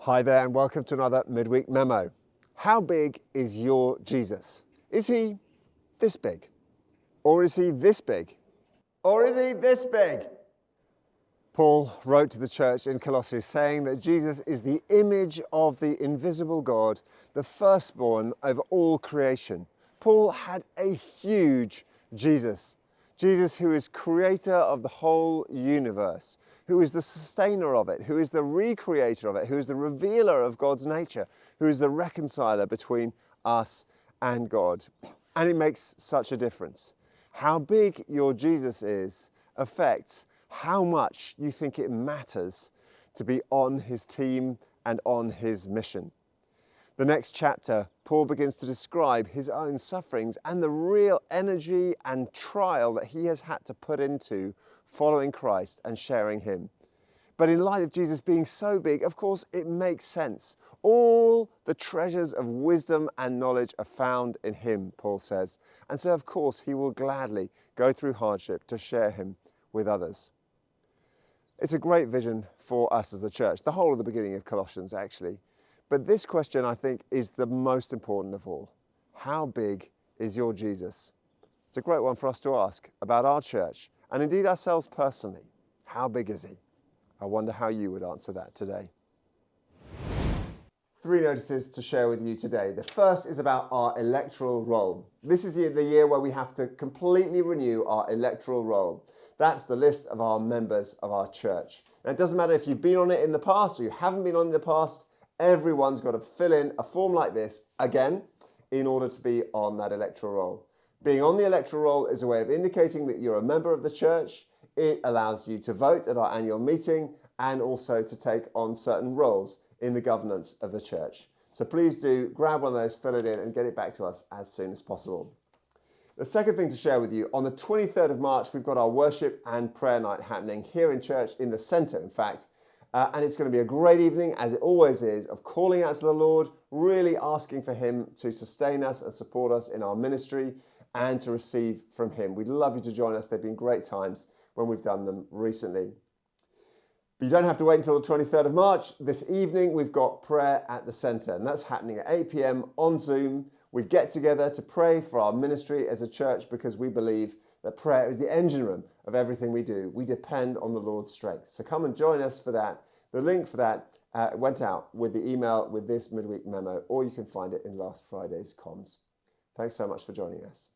Hi there and welcome to another Midweek Memo. How big is your Jesus? Is he this big? Or is he this big? Or is he this big? Paul wrote to the church in Colossians saying that Jesus is the image of the invisible God, the firstborn of all creation. Paul had a huge Jesus. Jesus, who is creator of the whole universe, who is the sustainer of it, who is the recreator of it, who is the revealer of God's nature, who is the reconciler between us and God. And it makes such a difference. How big your Jesus is affects how much you think it matters to be on his team and on his mission. The next chapter, Paul begins to describe his own sufferings and the real energy and trial that he has had to put into following Christ and sharing him. But in light of Jesus being so big, of course, it makes sense. All the treasures of wisdom and knowledge are found in him, Paul says. And so, of course, he will gladly go through hardship to share him with others. It's a great vision for us as a church, the whole of the beginning of Colossians, actually. But this question, I think, is the most important of all. How big is your Jesus? It's a great one for us to ask about our church and indeed ourselves personally. How big is he? I wonder how you would answer that today. 3 notices to share with you today. The first is about our electoral roll. This is the year where we have to completely renew our electoral roll. That's the list of our members of our church. Now, it doesn't matter if you've been on it in the past or you haven't been on it in the past. Everyone's got to fill in a form like this again in order to be on that electoral roll. Being on the electoral roll is a way of indicating that you're a member of the church. It allows you to vote at our annual meeting and also to take on certain roles in the governance of the church. So please do grab one of those, fill it in and get it back to us as soon as possible. The second thing to share with you, on the 23rd of March, we've got our worship and prayer night happening here in church, in the centre, in fact. And it's going to be a great evening, as it always is, of calling out to the Lord, really asking for him to sustain us and support us in our ministry and to receive from him. We'd love you to join us. They've been great times when we've done them recently. But you don't have to wait until the 23rd of March. This evening, we've got prayer at the centre, and that's happening at 8 p.m. on Zoom. We get together to pray for our ministry as a church because we believe that prayer is the engine room of everything we do. We depend on the Lord's strength. So come and join us for that. The link for that went out with the email with this midweek memo, or you can find it in last Friday's comms. Thanks so much for joining us.